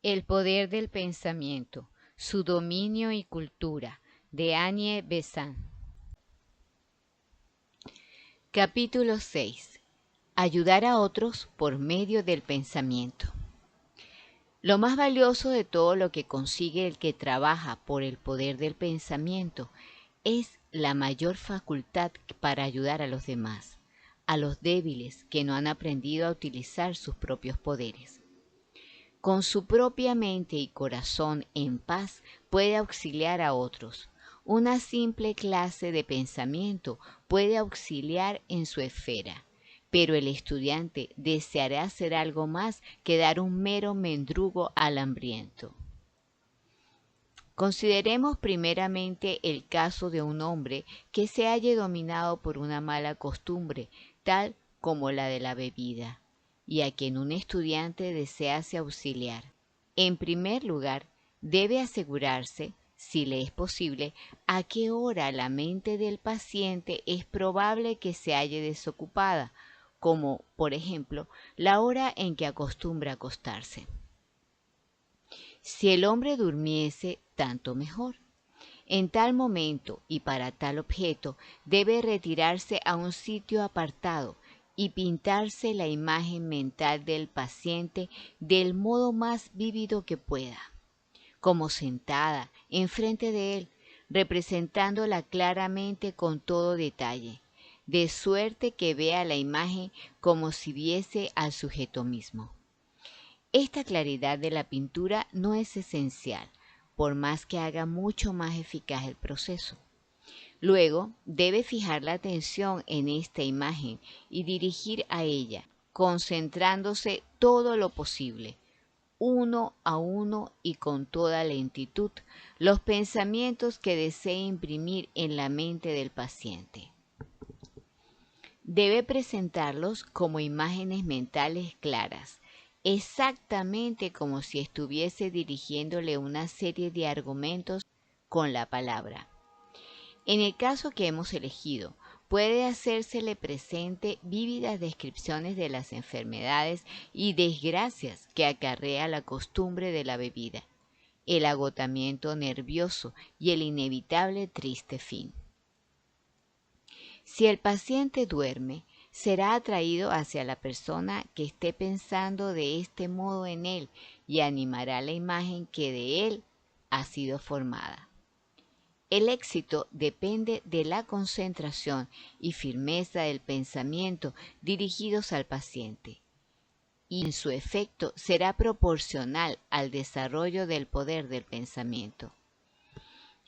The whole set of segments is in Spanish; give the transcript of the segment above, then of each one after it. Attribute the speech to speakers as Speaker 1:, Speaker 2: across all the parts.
Speaker 1: El poder del pensamiento, su dominio y cultura, de Annie Besant. Capítulo 6. Ayudar a otros por medio del pensamiento. Lo más valioso de todo lo que consigue el que trabaja por el poder del pensamiento es la mayor facultad para ayudar a los demás, a los débiles que no han aprendido a utilizar sus propios poderes. Con su propia mente y corazón en paz puede auxiliar a otros. Una simple clase de pensamiento puede auxiliar en su esfera, pero el estudiante deseará hacer algo más que dar un mero mendrugo al hambriento. Consideremos primeramente el caso de un hombre que se halle dominado por una mala costumbre, tal como la de la bebida, y a quien un estudiante desease auxiliar. En primer lugar, debe asegurarse, si le es posible, a qué hora la mente del paciente es probable que se halle desocupada, como, por ejemplo, la hora en que acostumbra acostarse. Si el hombre durmiese, tanto mejor. En tal momento y para tal objeto debe retirarse a un sitio apartado y pintarse la imagen mental del paciente del modo más vívido que pueda, como sentada enfrente de él, representándola claramente con todo detalle, de suerte que vea la imagen como si viese al sujeto mismo. Esta claridad de la pintura no es esencial, por más que haga mucho más eficaz el proceso. Luego, debe fijar la atención en esta imagen y dirigir a ella, concentrándose todo lo posible, uno a uno y con toda lentitud, los pensamientos que desee imprimir en la mente del paciente. Debe presentarlos como imágenes mentales claras, exactamente como si estuviese dirigiéndole una serie de argumentos con la palabra. En el caso que hemos elegido, puede hacérsele presente vívidas descripciones de las enfermedades y desgracias que acarrea la costumbre de la bebida, el agotamiento nervioso y el inevitable triste fin. Si el paciente duerme, será atraído hacia la persona que esté pensando de este modo en él y animará la imagen que de él ha sido formada. El éxito depende de la concentración y firmeza del pensamiento dirigidos al paciente, y en su efecto será proporcional al desarrollo del poder del pensamiento.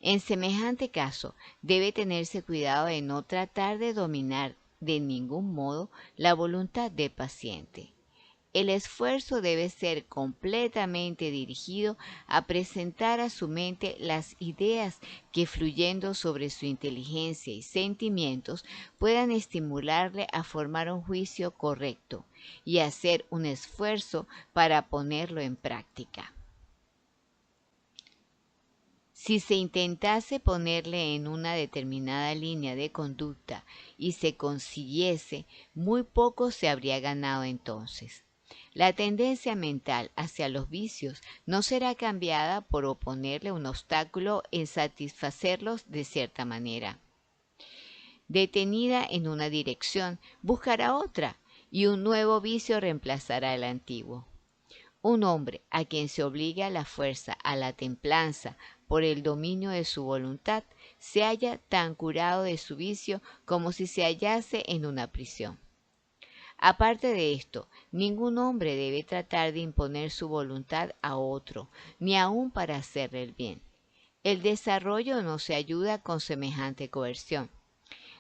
Speaker 1: En semejante caso, debe tenerse cuidado de no tratar de dominar de ningún modo la voluntad del paciente. El esfuerzo debe ser completamente dirigido a presentar a su mente las ideas que, fluyendo sobre su inteligencia y sentimientos, puedan estimularle a formar un juicio correcto y hacer un esfuerzo para ponerlo en práctica. Si se intentase ponerle en una determinada línea de conducta y se consiguiese, muy poco se habría ganado entonces. La tendencia mental hacia los vicios no será cambiada por oponerle un obstáculo en satisfacerlos de cierta manera. Detenida en una dirección, buscará otra, y un nuevo vicio reemplazará el antiguo. Un hombre a quien se obliga a la fuerza a la templanza por el dominio de su voluntad, se halla tan curado de su vicio como si se hallase en una prisión. Aparte de esto, ningún hombre debe tratar de imponer su voluntad a otro, ni aun para hacerle el bien. El desarrollo no se ayuda con semejante coerción.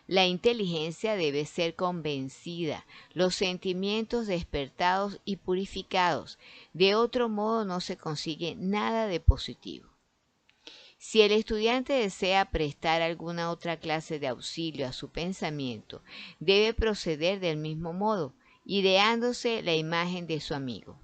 Speaker 1: La inteligencia debe ser convencida, los sentimientos despertados y purificados. De otro modo no se consigue nada de positivo. Si el estudiante desea prestar alguna otra clase de auxilio a su pensamiento, debe proceder del mismo modo, ideándose la imagen de su amigo.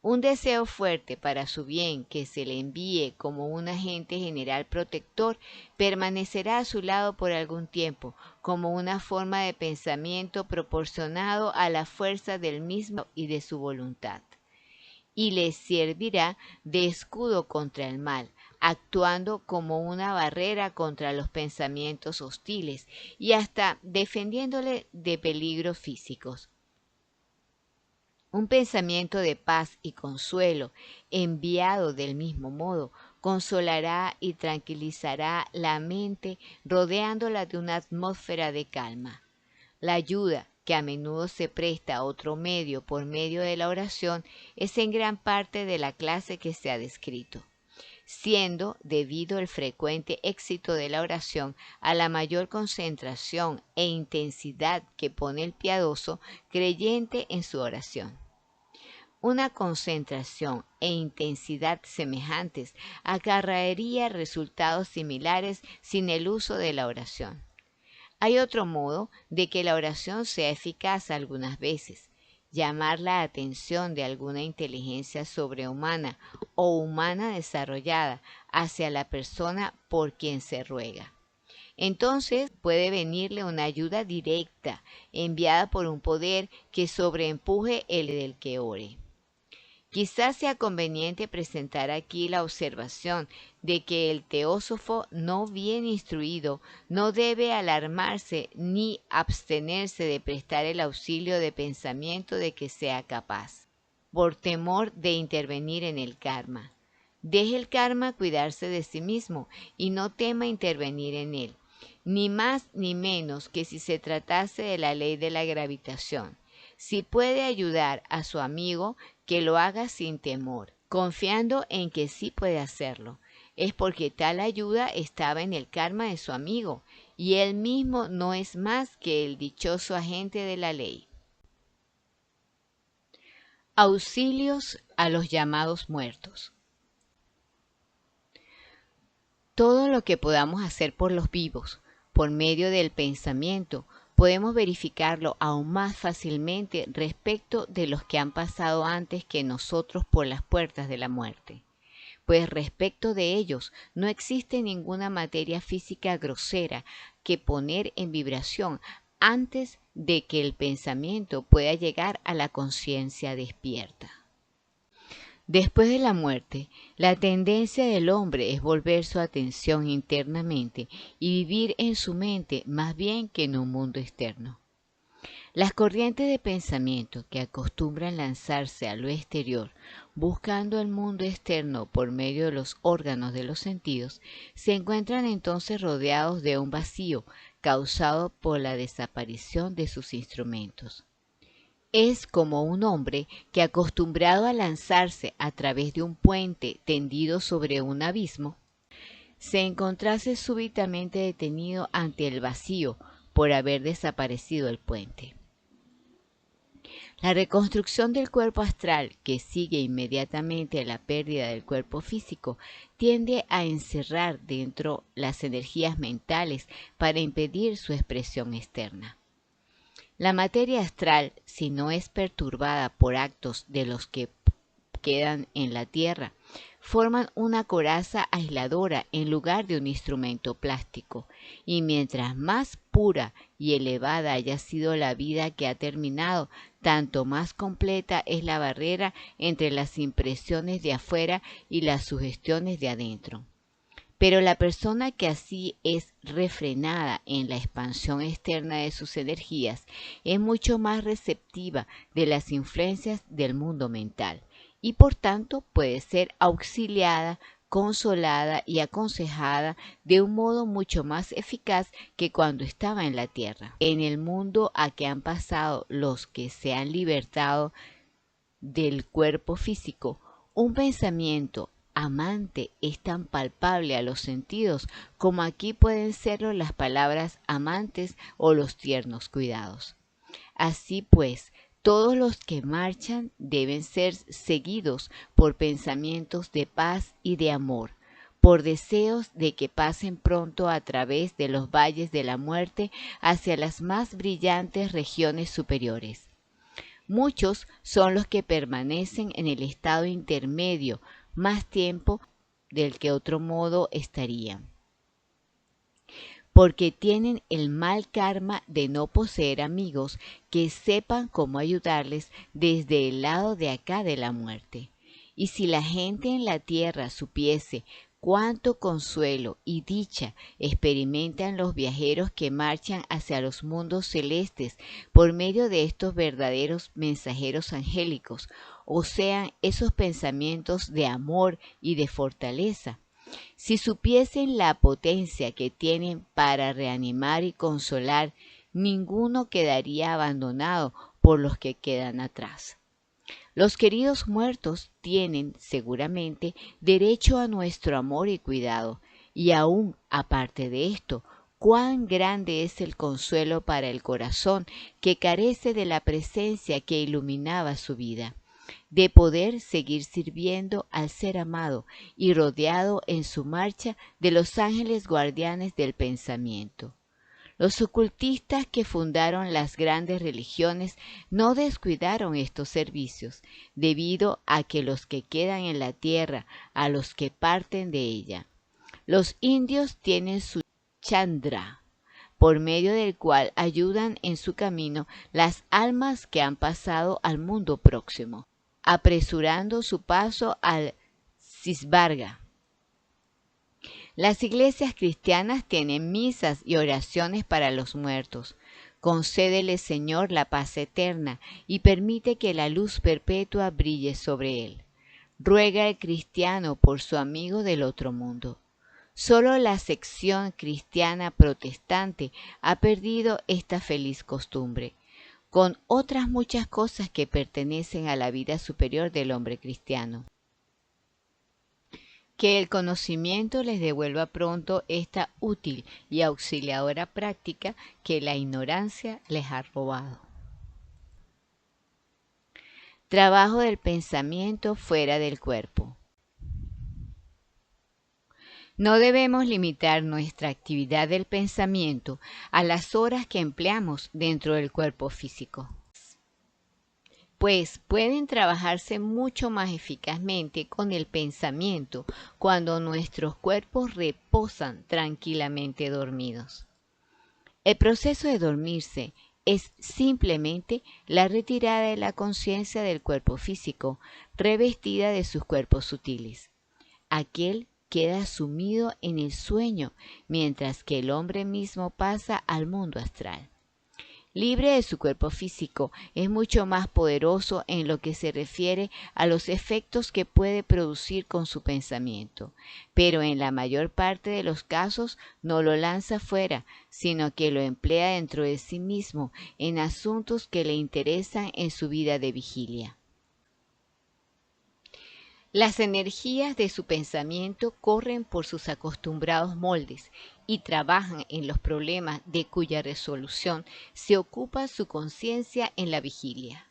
Speaker 1: Un deseo fuerte para su bien que se le envíe como un agente general protector permanecerá a su lado por algún tiempo, como una forma de pensamiento proporcionado a la fuerza del mismo y de su voluntad. y les servirá de escudo contra el mal, actuando como una barrera contra los pensamientos hostiles y hasta defendiéndole de peligros físicos. Un pensamiento de paz y consuelo, enviado del mismo modo, consolará y tranquilizará la mente, rodeándola de una atmósfera de calma. La ayuda, que a menudo se presta a otro medio por medio de la oración, es en gran parte de la clase que se ha descrito, siendo debido el frecuente éxito de la oración a la mayor concentración e intensidad que pone el piadoso creyente en su oración. Una concentración e intensidad semejantes acarrearía resultados similares sin el uso de la oración. Hay otro modo de que la oración sea eficaz algunas veces: llamar la atención de alguna inteligencia sobrehumana o humana desarrollada hacia la persona por quien se ruega. Entonces puede venirle una ayuda directa, enviada por un poder que sobreempuje el del que ore. Quizás sea conveniente presentar aquí la observación de que el teósofo no bien instruido no debe alarmarse ni abstenerse de prestar el auxilio de pensamiento de que sea capaz, por temor de intervenir en el karma. Deje el karma cuidarse de sí mismo y no tema intervenir en él, ni más ni menos que si se tratase de la ley de la gravitación. Si puede ayudar a su amigo, que lo haga sin temor, confiando en que sí puede hacerlo. Es porque tal ayuda estaba en el karma de su amigo, y él mismo no es más que el dichoso agente de la ley. Auxilios a los llamados muertos. Todo lo que podamos hacer por los vivos, por medio del pensamiento, podemos verificarlo aún más fácilmente respecto de los que han pasado antes que nosotros por las puertas de la muerte. Pues respecto de ellos no existe ninguna materia física grosera que poner en vibración antes de que el pensamiento pueda llegar a la conciencia despierta. Después de la muerte, la tendencia del hombre es volver su atención internamente y vivir en su mente más bien que en un mundo externo. Las corrientes de pensamiento que acostumbran lanzarse a lo exterior, buscando el mundo externo por medio de los órganos de los sentidos, se encuentran entonces rodeados de un vacío causado por la desaparición de sus instrumentos. Es como un hombre que, acostumbrado a lanzarse a través de un puente tendido sobre un abismo, se encontrase súbitamente detenido ante el vacío por haber desaparecido el puente. La reconstrucción del cuerpo astral, que sigue inmediatamente a la pérdida del cuerpo físico, tiende a encerrar dentro las energías mentales para impedir su expresión externa. La materia astral, si no es perturbada por actos de los que quedan en la Tierra, forman una coraza aisladora en lugar de un instrumento plástico, y mientras más pura y elevada haya sido la vida que ha terminado, tanto más completa es la barrera entre las impresiones de afuera y las sugestiones de adentro. Pero la persona que así es refrenada en la expansión externa de sus energías es mucho más receptiva de las influencias del mundo mental y por tanto puede ser auxiliada, consolada y aconsejada de un modo mucho más eficaz que cuando estaba en la tierra. En el mundo a que han pasado los que se han libertado del cuerpo físico, un pensamiento amante es tan palpable a los sentidos como aquí pueden serlo las palabras amantes o los tiernos cuidados. Así pues, todos los que marchan deben ser seguidos por pensamientos de paz y de amor, por deseos de que pasen pronto a través de los valles de la muerte hacia las más brillantes regiones superiores. Muchos son los que permanecen en el estado intermedio más tiempo del que otro modo estarían, porque tienen el mal karma de no poseer amigos que sepan cómo ayudarles desde el lado de acá de la muerte. Y si la gente en la tierra supiese cuánto consuelo y dicha experimentan los viajeros que marchan hacia los mundos celestes por medio de estos verdaderos mensajeros angélicos, o sean esos pensamientos de amor y de fortaleza, si supiesen la potencia que tienen para reanimar y consolar, ninguno quedaría abandonado por los que quedan atrás. Los queridos muertos tienen, seguramente, derecho a nuestro amor y cuidado, y aún, aparte de esto, cuán grande es el consuelo para el corazón que carece de la presencia que iluminaba su vida, de poder seguir sirviendo al ser amado y rodeado en su marcha de los ángeles guardianes del pensamiento. Los ocultistas que fundaron las grandes religiones no descuidaron estos servicios, debido a que los que quedan en la tierra, a los que parten de ella. Los indios tienen su Chandra, por medio del cual ayudan en su camino las almas que han pasado al mundo próximo, apresurando su paso al Cisbarga. Las iglesias cristianas tienen misas y oraciones para los muertos. Concédele, Señor, la paz eterna y permite que la luz perpetua brille sobre él. Ruega el cristiano por su amigo del otro mundo. Solo la sección cristiana protestante ha perdido esta feliz costumbre, con otras muchas cosas que pertenecen a la vida superior del hombre cristiano. Que el conocimiento les devuelva pronto esta útil y auxiliadora práctica que la ignorancia les ha robado. Trabajo del pensamiento fuera del cuerpo. No debemos limitar nuestra actividad del pensamiento a las horas que empleamos dentro del cuerpo físico, pues pueden trabajarse mucho más eficazmente con el pensamiento cuando nuestros cuerpos reposan tranquilamente dormidos. El proceso de dormirse es simplemente la retirada de la conciencia del cuerpo físico, revestida de sus cuerpos sutiles. Aquel queda sumido en el sueño, mientras que el hombre mismo pasa al mundo astral. Libre de su cuerpo físico, es mucho más poderoso en lo que se refiere a los efectos que puede producir con su pensamiento, pero en la mayor parte de los casos no lo lanza fuera, sino que lo emplea dentro de sí mismo en asuntos que le interesan en su vida de vigilia. Las energías de su pensamiento corren por sus acostumbrados moldes y trabajan en los problemas de cuya resolución se ocupa su conciencia en la vigilia.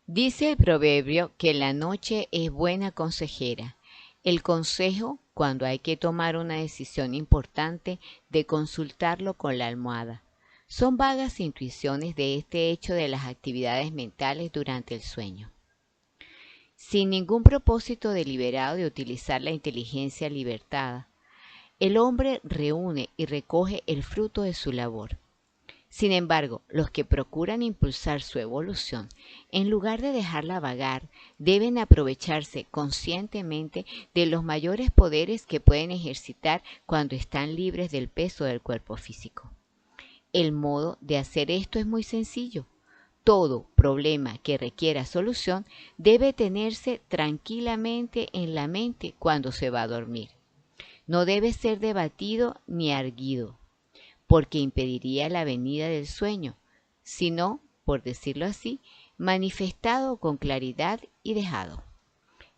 Speaker 1: Dice el proverbio que la noche es buena consejera. El consejo, cuando hay que tomar una decisión importante, de consultarlo con la almohada. Son vagas intuiciones de este hecho de las actividades mentales durante el sueño. Sin ningún propósito deliberado de utilizar la inteligencia libertada, el hombre reúne y recoge el fruto de su labor. Sin embargo, los que procuran impulsar su evolución, en lugar de dejarla vagar, deben aprovecharse conscientemente de los mayores poderes que pueden ejercitar cuando están libres del peso del cuerpo físico. El modo de hacer esto es muy sencillo. Todo problema que requiera solución debe tenerse tranquilamente en la mente cuando se va a dormir. No debe ser debatido ni arguido, porque impediría la venida del sueño, sino, por decirlo así, manifestado con claridad y dejado.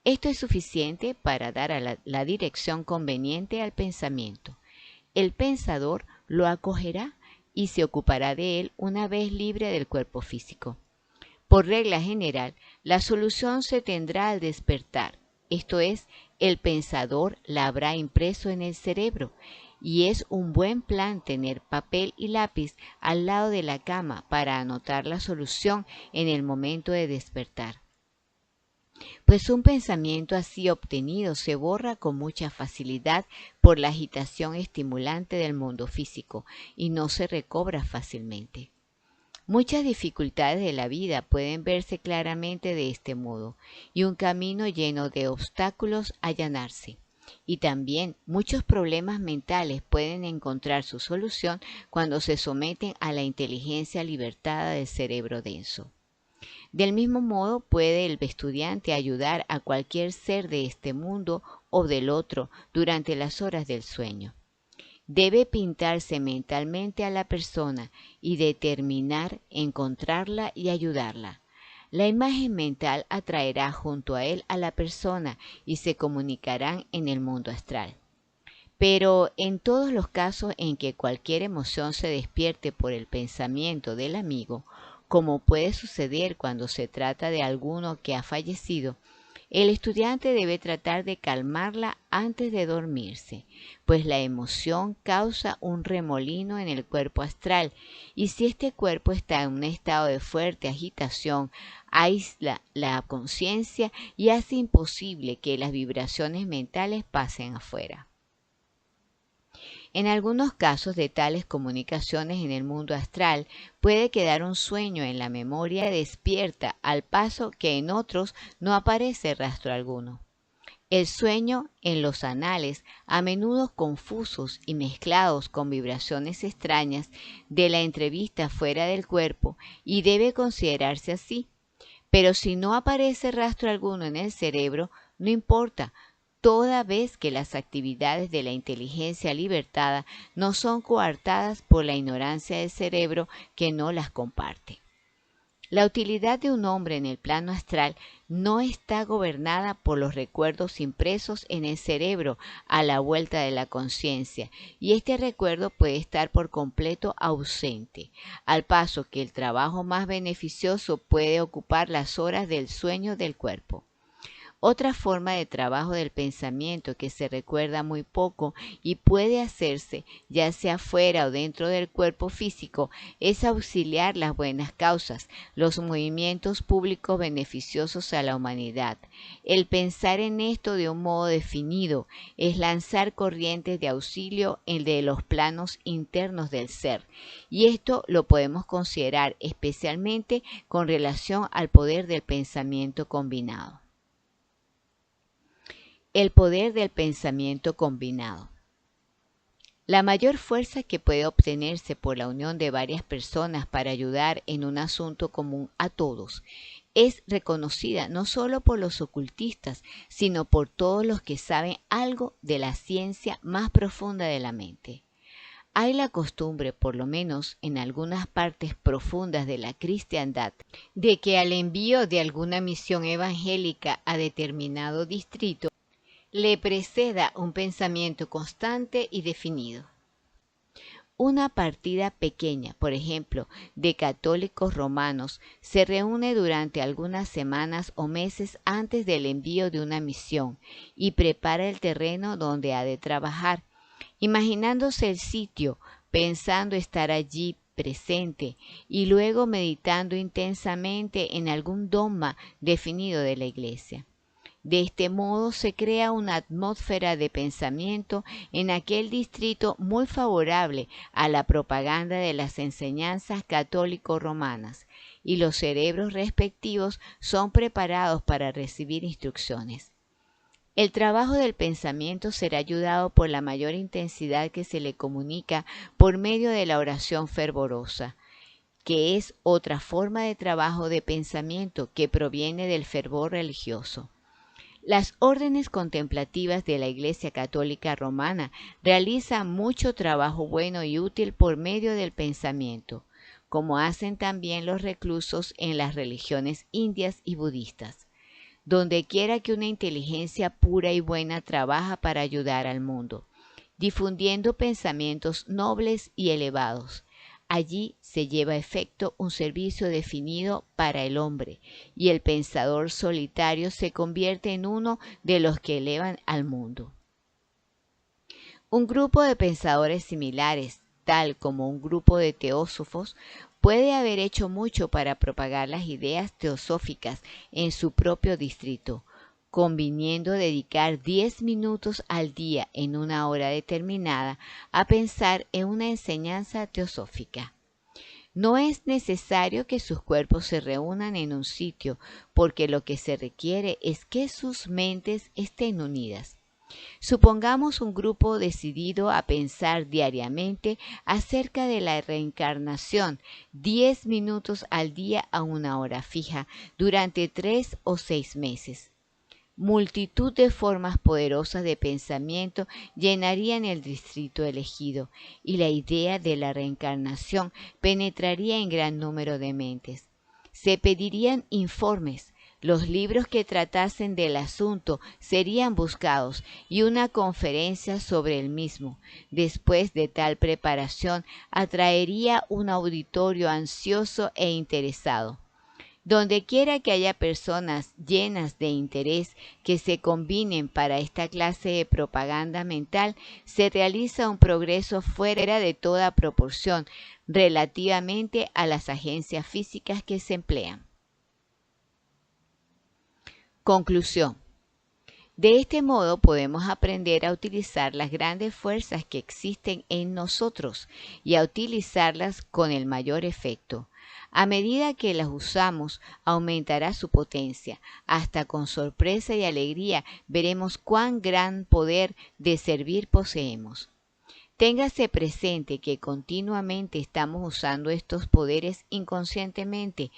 Speaker 1: Esto es suficiente para dar a la dirección conveniente al pensamiento. El pensador lo acogerá y se ocupará de él una vez libre del cuerpo físico. Por regla general, la solución se tendrá al despertar, esto es, el pensador la habrá impreso en el cerebro, y es un buen plan tener papel y lápiz al lado de la cama para anotar la solución en el momento de despertar. Pues un pensamiento así obtenido se borra con mucha facilidad por la agitación estimulante del mundo físico y no se recobra fácilmente. Muchas dificultades de la vida pueden verse claramente de este modo, y un camino lleno de obstáculos allanarse. Y también muchos problemas mentales pueden encontrar su solución cuando se someten a la inteligencia libertada del cerebro denso. Del mismo modo puede el estudiante ayudar a cualquier ser de este mundo o del otro durante las horas del sueño. Debe pintarse mentalmente a la persona y determinar encontrarla y ayudarla. La imagen mental atraerá junto a él a la persona y se comunicarán en el mundo astral. Pero en todos los casos en que cualquier emoción se despierte por el pensamiento del amigo, como puede suceder cuando se trata de alguno que ha fallecido, el estudiante debe tratar de calmarla antes de dormirse, pues la emoción causa un remolino en el cuerpo astral, y si este cuerpo está en un estado de fuerte agitación, aísla la conciencia y hace imposible que las vibraciones mentales pasen afuera. En algunos casos de tales comunicaciones en el mundo astral puede quedar un sueño en la memoria despierta, al paso que en otros no aparece rastro alguno. El sueño en los anales, a menudo confusos y mezclados con vibraciones extrañas de la entrevista fuera del cuerpo, y debe considerarse así. Pero si no aparece rastro alguno en el cerebro, no importa, toda vez que las actividades de la inteligencia libertada no son coartadas por la ignorancia del cerebro que no las comparte. La utilidad de un hombre en el plano astral no está gobernada por los recuerdos impresos en el cerebro a la vuelta de la conciencia, y este recuerdo puede estar por completo ausente, al paso que el trabajo más beneficioso puede ocupar las horas del sueño del cuerpo. Otra forma de trabajo del pensamiento que se recuerda muy poco y puede hacerse ya sea fuera o dentro del cuerpo físico es auxiliar las buenas causas, los movimientos públicos beneficiosos a la humanidad. El pensar en esto de un modo definido es lanzar corrientes de auxilio en de los planos internos del ser, y esto lo podemos considerar especialmente con relación al poder del pensamiento combinado. El poder del pensamiento combinado. La mayor fuerza que puede obtenerse por la unión de varias personas para ayudar en un asunto común a todos es reconocida no solo por los ocultistas, sino por todos los que saben algo de la ciencia más profunda de la mente. Hay la costumbre, por lo menos en algunas partes profundas de la cristiandad, de que al envío de alguna misión evangélica a determinado distrito, le preceda un pensamiento constante y definido. Una partida pequeña, por ejemplo, de católicos romanos, se reúne durante algunas semanas o meses antes del envío de una misión y prepara el terreno donde ha de trabajar, imaginándose el sitio, pensando estar allí presente y luego meditando intensamente en algún dogma definido de la Iglesia. De este modo se crea una atmósfera de pensamiento en aquel distrito muy favorable a la propaganda de las enseñanzas católico-romanas, y los cerebros respectivos son preparados para recibir instrucciones. El trabajo del pensamiento será ayudado por la mayor intensidad que se le comunica por medio de la oración fervorosa, que es otra forma de trabajo de pensamiento que proviene del fervor religioso. Las órdenes contemplativas de la Iglesia Católica Romana realizan mucho trabajo bueno y útil por medio del pensamiento, como hacen también los reclusos en las religiones indias y budistas. Donde quiera que una inteligencia pura y buena trabaja para ayudar al mundo, difundiendo pensamientos nobles y elevados, allí se lleva a efecto un servicio definido para el hombre, y el pensador solitario se convierte en uno de los que elevan al mundo. Un grupo de pensadores similares, tal como un grupo de teósofos, puede haber hecho mucho para propagar las ideas teosóficas en su propio distrito, conviniendo dedicar 10 minutos al día en una hora determinada a pensar en una enseñanza teosófica. No es necesario que sus cuerpos se reúnan en un sitio, porque lo que se requiere es que sus mentes estén unidas. Supongamos un grupo decidido a pensar diariamente acerca de la reencarnación, 10 minutos al día a una hora fija, durante 3 o 6 meses. Multitud de formas poderosas de pensamiento llenarían el distrito elegido, y la idea de la reencarnación penetraría en gran número de mentes. Se pedirían informes, los libros que tratasen del asunto serían buscados y una conferencia sobre el mismo, después de tal preparación, atraería un auditorio ansioso e interesado. Donde quiera que haya personas llenas de interés que se combinen para esta clase de propaganda mental, se realiza un progreso fuera de toda proporción relativamente a las agencias físicas que se emplean. Conclusión. De este modo podemos aprender a utilizar las grandes fuerzas que existen en nosotros y a utilizarlas con el mayor efecto. A medida que las usamos, aumentará su potencia. Hasta con sorpresa y alegría veremos cuán gran poder de servir poseemos. Téngase presente que continuamente estamos usando estos poderes inconscientemente,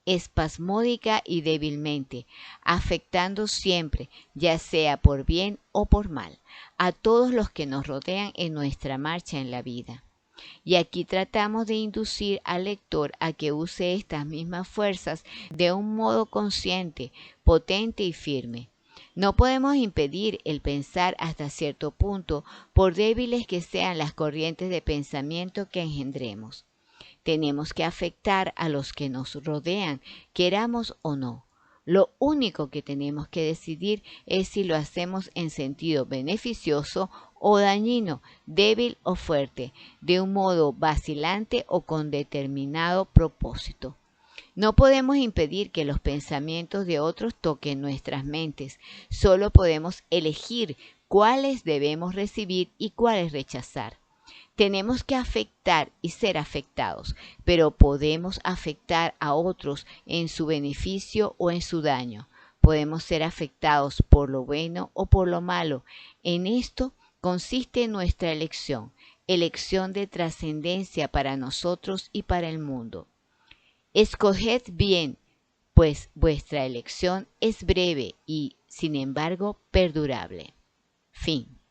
Speaker 1: espasmódica y débilmente, afectando siempre, ya sea por bien o por mal, a todos los que nos rodean en nuestra marcha en la vida. Y aquí tratamos de inducir al lector a que use estas mismas fuerzas de un modo consciente, potente y firme. No podemos impedir el pensar hasta cierto punto, por débiles que sean las corrientes de pensamiento que engendremos. Tenemos que afectar a los que nos rodean, queramos o no. Lo único que tenemos que decidir es si lo hacemos en sentido beneficioso o dañino, débil o fuerte, de un modo vacilante o con determinado propósito. No podemos impedir que los pensamientos de otros toquen nuestras mentes, solo podemos elegir cuáles debemos recibir y cuáles rechazar. Tenemos que afectar y ser afectados, pero podemos afectar a otros en su beneficio o en su daño. Podemos ser afectados por lo bueno o por lo malo. En esto consiste nuestra elección, elección de trascendencia para nosotros y para el mundo. Escoged bien, pues vuestra elección es breve y, sin embargo, perdurable. Fin.